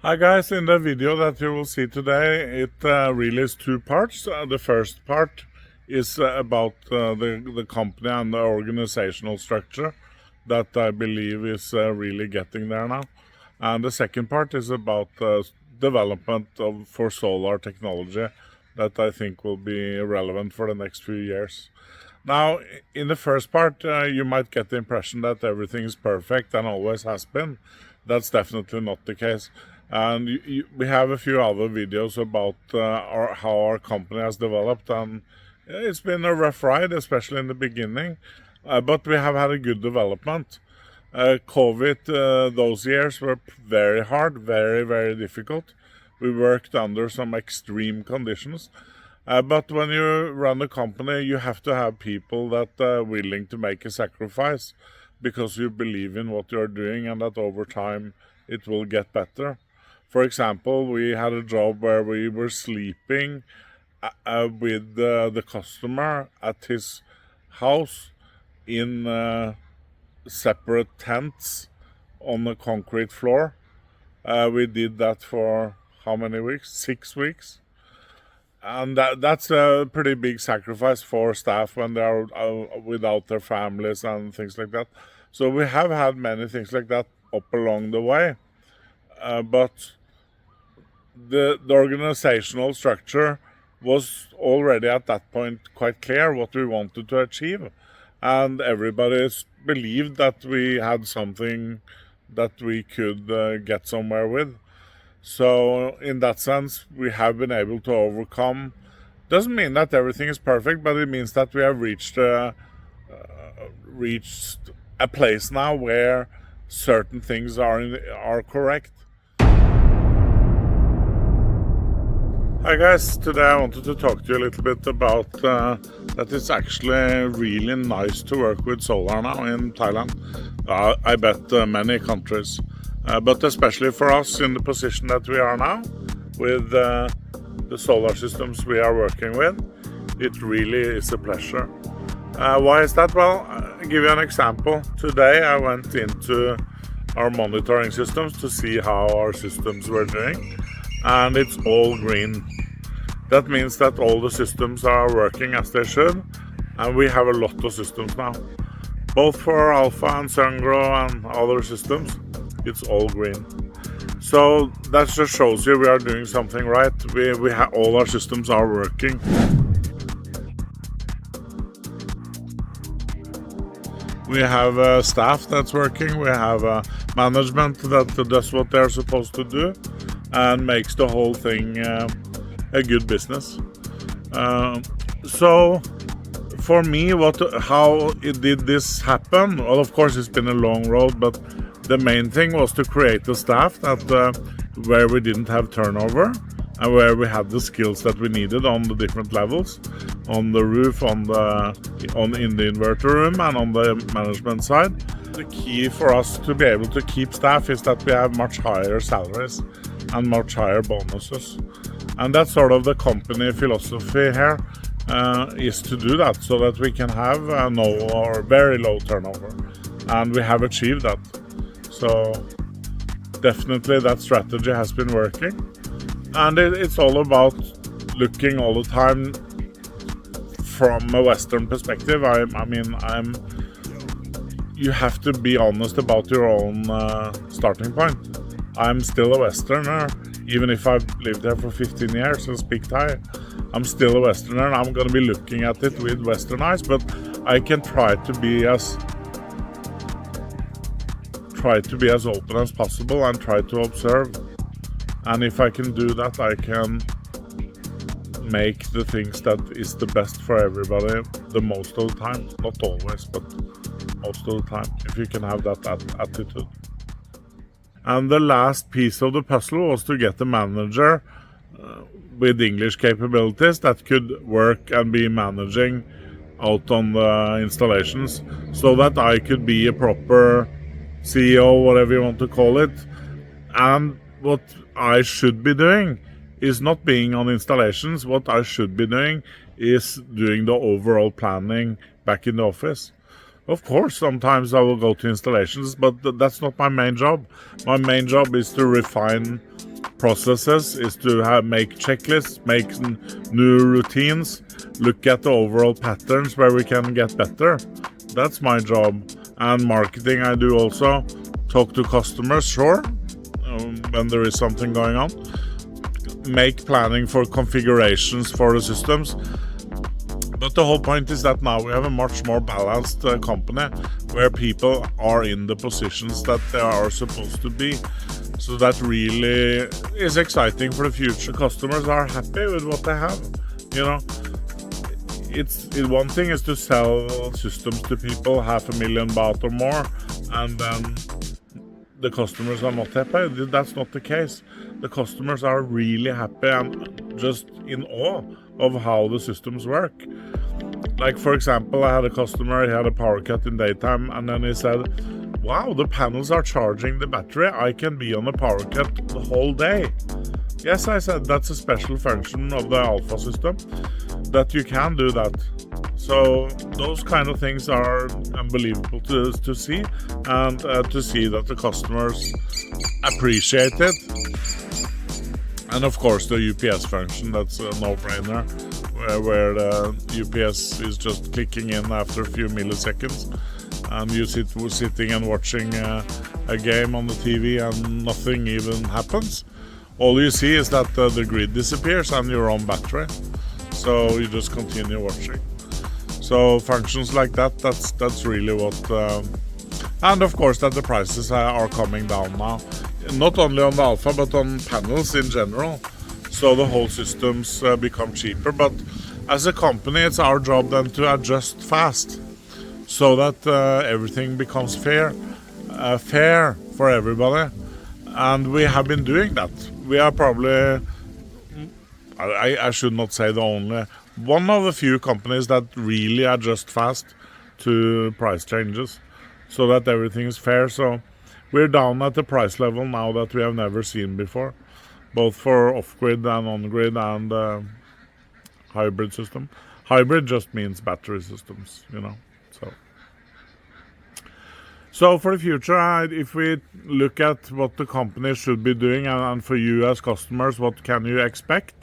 Hi guys, in the video that you will see today, it really is two parts. The first part is about the company and the organizational structure that I believe is really getting there now. And the second part is about development for solar technology that I think will be relevant for the next few years. Now, in the first part, you might get the impression that everything is perfect and always has been. That's definitely not the case. And we have a few other videos about how our company has developed, and it's been a rough ride, especially in the beginning, but we have had a good development. COVID, those years were very hard, very difficult. We worked under some extreme conditions. But when you run a company, you have to have people that are willing to make a sacrifice because you believe in what you're doing and that over time it will get better. For example, we had a job where we were sleeping with the customer at his house in separate tents on a concrete floor. We did that for how many weeks? 6 weeks. And that's a pretty big sacrifice for staff when they are without their families and things like that. So we have had many things like that up along the way. But the organizational structure was already at that point quite clear what we wanted to achieve. And everybody believed that we had something that we could get somewhere with. So in that sense, we have been able to overcome. Doesn't mean that everything is perfect, but it means that we have reached a place now where certain things are correct. Hi guys, today I wanted to talk to you a little bit about that it's actually really nice to work with solar now in Thailand. I bet many countries. But especially for us in the position that we are now, with the solar systems we are working with, it really is a pleasure. Why is that? Well, I'll give you an example. Today I went into our monitoring systems to see how our systems were doing, and it's all green. That means that all the systems are working as they should, and we have a lot of systems now, both for Alpha and Sungrow and other systems. It's all green. So that just shows you we are doing something right. We have all our systems are working. We have staff that's working. We have management that does what they're supposed to do and makes the whole thing a good business. So for me, how did this happen? Well, of course, it's been a long road, but the main thing was to create a staff that where we didn't have turnover and where we had the skills that we needed on the different levels, on the roof, in the inverter room, and on the management side. The key for us to be able to keep staff is that we have much higher salaries and much higher bonuses, and that's sort of the company philosophy here, is to do that so that we can have no or very low turnover, and we have achieved that. So definitely that strategy has been working, and it's all about looking all the time from a Western perspective. You have to be honest about your own starting point. I'm still a Westerner, even if I've lived here for 15 years and speak Thai. I'm still a Westerner, and I'm going to be looking at it with Western eyes, but I can try to be as open as possible and try to observe. And if I can do that, I can make the things that is the best for everybody the most of the time. Not always, but most of the time, if you can have that attitude. And the last piece of the puzzle was to get a manager with English capabilities that could work and be managing out on the installations, so that I could be a proper CEO, whatever you want to call it. And what I should be doing is not being on installations. What I should be doing is doing the overall planning back in the office. Of course, sometimes I will go to installations, but that's not my main job. My main job is to refine processes is to make checklists, make new routines, look at the overall patterns where we can get better. That's my job. And marketing I do also. Talk to customers, sure, when there is something going on. Make planning for configurations for the systems. But the whole point is that now we have a much more balanced company where people are in the positions that they are supposed to be. So that really is exciting for the future. Customers are happy with what they have. You know, one thing is to sell systems to people 500,000 baht or more, and then the customers are not happy. That's not the case. The customers are really happy and just in awe of how the systems work. Like, for example, I had a customer, he had a power cut in daytime, and then he said, wow, the panels are charging the battery. I can be on a power cut the whole day. Yes, I said, that's a special function of the Alpha system, that you can do that. So those kind of things are unbelievable to see, and to see that the customers appreciate it. And of course the UPS function, that's a no-brainer, where the UPS is just clicking in after a few milliseconds, and you sitting and watching a game on the TV and nothing even happens. All you see is that the grid disappears and your own battery, so you just continue watching. So functions like that, that's really what, and of course that the prices are coming down now, not only on the Alpha but on panels in general. So the whole systems become cheaper. But as a company, it's our job then to adjust fast, so that everything becomes fair for everybody. And we have been doing that. We are probably, I should not say the only, one of the few companies that really adjust fast to price changes, so that everything is fair. So we're down at the price level now that we have never seen before, both for off-grid and on-grid and hybrid system. Hybrid just means battery systems, you know. So for the future, if we look at what the company should be doing, and for you as customers, what can you expect?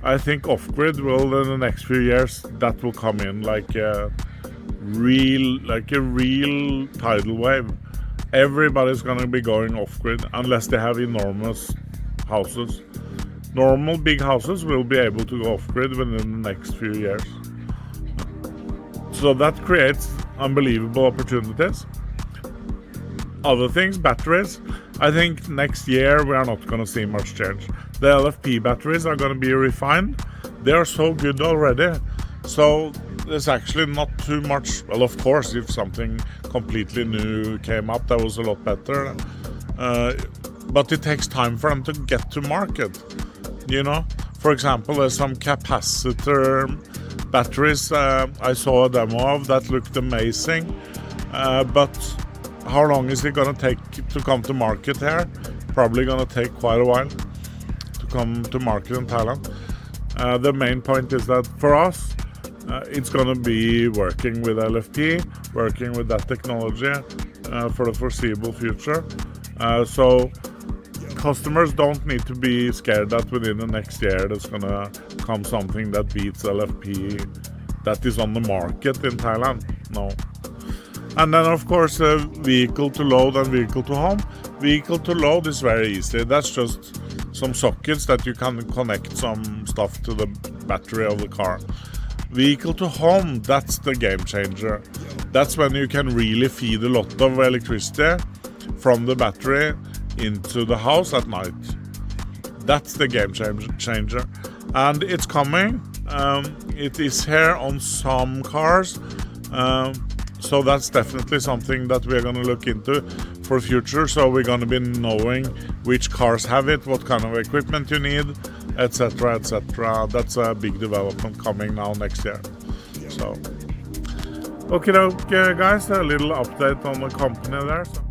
I think off-grid will, in the next few years, that will come in like a real tidal wave. Everybody's going to be going off-grid unless they have enormous houses. Normal big houses will be able to go off-grid within the next few years. So that creates unbelievable opportunities. Other things, batteries, I think next year we are not going to see much change. The LFP batteries are going to be refined. They are so good already. So there's actually not too much. Well, of course, if something completely new came up, that was a lot better. But it takes time for them to get to market. You know, for example, there's some capacitor batteries I saw a demo of that looked amazing. But how long is it going to take to come to market here? Probably going to take quite a while to come to market in Thailand. The main point is that for us, it's going to be working with LFP, working with that technology for the foreseeable future. So customers don't need to be scared that within the next year there's going to come something that beats LFP that is on the market in Thailand. No. And then of course vehicle to load and vehicle to home. Vehicle to load is very easy. That's just some sockets that you can connect some stuff to the battery of the car. Vehicle to home, that's the game changer. That's when you can really feed a lot of electricity from the battery into the house at night. That's the game changer. And it's coming. It is here on some cars. So that's definitely something that we're going to look into for future. So we're going to be knowing which cars have it, what kind of equipment you need, etc., etc. That's a big development coming now next year. So, okay, guys, a little update on the company there. So.